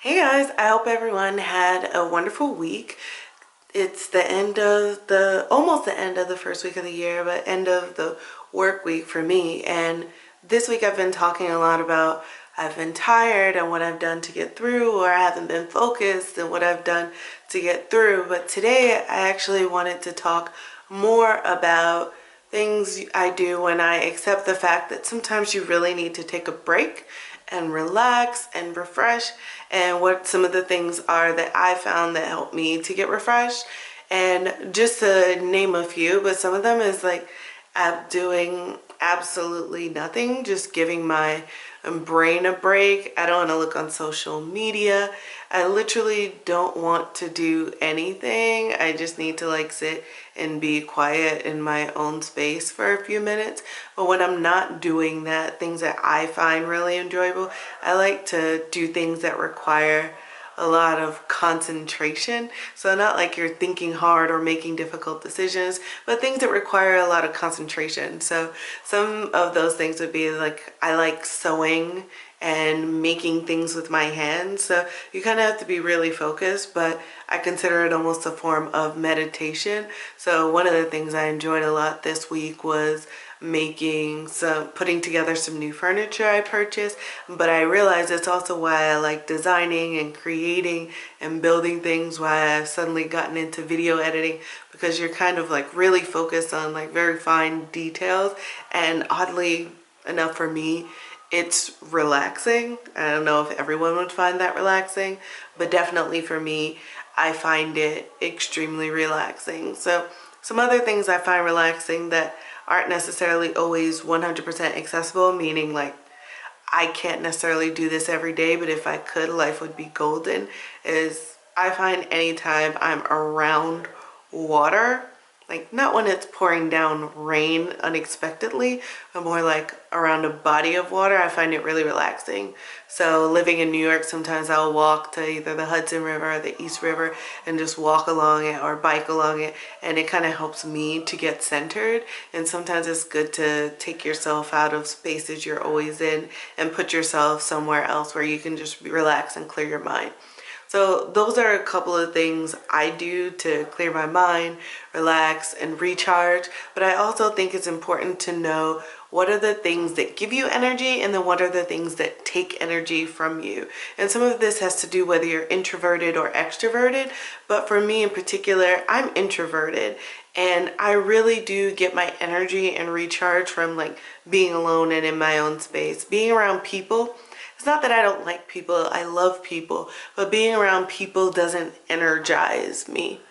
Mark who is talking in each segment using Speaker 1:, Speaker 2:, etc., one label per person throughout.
Speaker 1: Hey guys, I hope everyone had a wonderful week. It's the end of almost the end of the first week of the year, but end of the work week for me. And this week I've been talking a lot about I've been tired and what I've done to get through, or I haven't been focused and what I've done to get through. But today I actually wanted to talk more about things I do when I accept the fact that sometimes you really need to take a break and relax and refresh, and what some of the things are that I found that help me to get refreshed. And just to name a few, but some of them is like doing absolutely nothing, just giving my brain a break. I don't want to look on social media. I literally don't want to do anything. I just need to like sit and be quiet in my own space for a few minutes. But when I'm not doing that, things that I find really enjoyable, I like to do things that require a lot of concentration. So not like you're thinking hard or making difficult decisions, but things that require a lot of concentration. So some of those things would be like, I like sewing and making things with my hands. So you kind of have to be really focused, but I consider it almost a form of meditation. So one of the things I enjoyed a lot this week was putting together some new furniture I purchased, but I realized it's also why I like designing and creating and building things, why I've suddenly gotten into video editing, because you're kind of like really focused on like very fine details. And oddly enough for me, it's relaxing. I don't know if everyone would find that relaxing, but definitely for me, I find it extremely relaxing. So some other things I find relaxing that aren't necessarily always 100% accessible, meaning like I can't necessarily do this every day, but if I could, life would be golden, is I find anytime I'm around water, like not when it's pouring down rain unexpectedly, but more like around a body of water, I find it really relaxing. So living in New York, sometimes I'll walk to either the Hudson River or the East River and just walk along it or bike along it, and it kind of helps me to get centered. And sometimes it's good to take yourself out of spaces you're always in and put yourself somewhere else where you can just relax and clear your mind. So those are a couple of things I do to clear my mind, relax, and recharge. But I also think it's important to know what are the things that give you energy and then what are the things that take energy from you. And some of this has to do whether you're introverted or extroverted. But for me in particular, I'm introverted. And I really do get my energy and recharge from like being alone and in my own space. Being around people, it's not that I don't like people, I love people, but being around people doesn't energize me.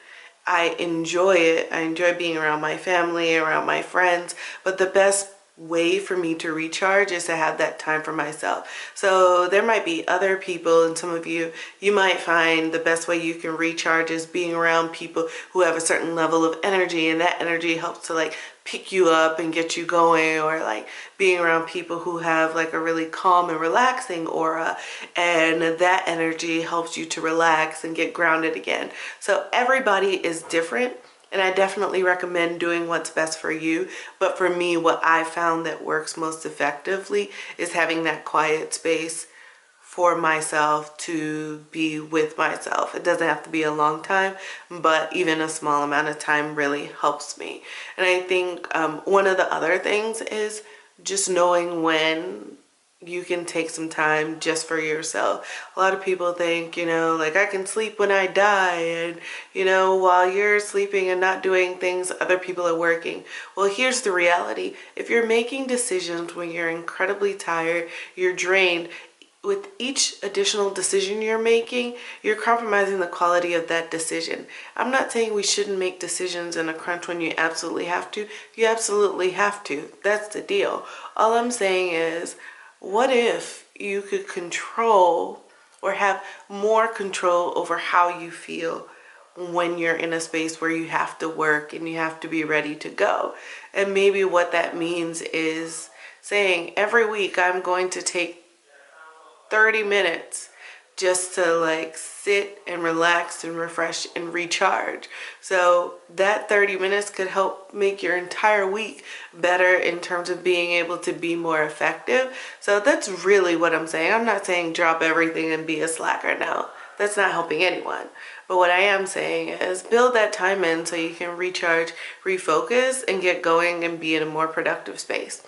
Speaker 1: I enjoy it. I enjoy being around my family, around my friends, but the best way for me to recharge is to have that time for myself. So there might be other people, and some of you might find the best way you can recharge is being around people who have a certain level of energy, and that energy helps to like pick you up and get you going, or like being around people who have like a really calm and relaxing aura, and that energy helps you to relax and get grounded again. So everybody is different, and I definitely recommend doing what's best for you. But for me, what I found that works most effectively is having that quiet space for myself to be with myself. It doesn't have to be a long time, but even a small amount of time really helps me. And I think one of the other things is just knowing when you can take some time just for yourself. A lot of people think, like I can sleep when I die, and while you're sleeping and not doing things, other people are working. Well, here's the reality. If you're making decisions when you're incredibly tired, you're drained, with each additional decision you're making, you're compromising the quality of that decision. I'm not saying we shouldn't make decisions in a crunch when you absolutely have to. You absolutely have to. That's the deal. All I'm saying is, what if you could control or have more control over how you feel when you're in a space where you have to work and you have to be ready to go? And maybe what that means is saying every week I'm going to take 30 minutes just to like sit and relax and refresh and recharge. So that 30 minutes could help make your entire week better in terms of being able to be more effective. So that's really what I'm saying. I'm not saying drop everything and be a slacker. No, that's not helping anyone. But what I am saying is build that time in so you can recharge, refocus, and get going and be in a more productive space.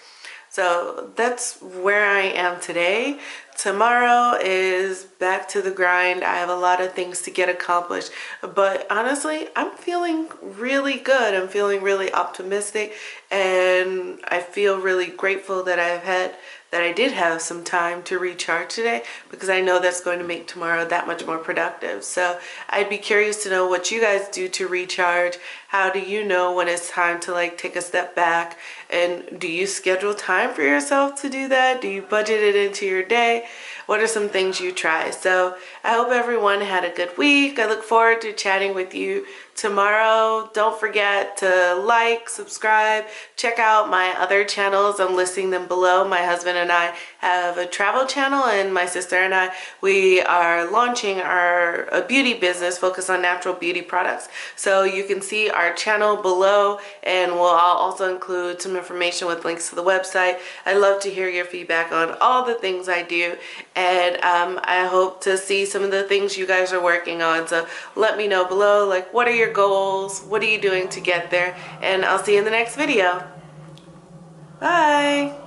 Speaker 1: So that's where I am today. Tomorrow is back to the grind. I have a lot of things to get accomplished, but honestly, I'm feeling really good. I'm feeling really optimistic, and I feel really grateful that I did have some time to recharge today, because I know that's going to make tomorrow that much more productive. So I'd be curious to know what you guys do to recharge. How do you know when it's time to like take a step back? And do you schedule time for yourself to do that? Do you budget it into your day? What are some things you try? So I hope everyone had a good week. I look forward to chatting with you tomorrow. Don't forget to like, subscribe, check out my other channels. I'm listing them below. My husband and I have a travel channel, and my sister and I, we are launching a beauty business focused on natural beauty products. So you can see our channel below, and I'll also include some information with links to the website. I'd love to hear your feedback on all the things I do, and I hope to see some of the things you guys are working on. So let me know below, like, what are your goals? What are you doing to get there? And I'll see you in the next video. Bye.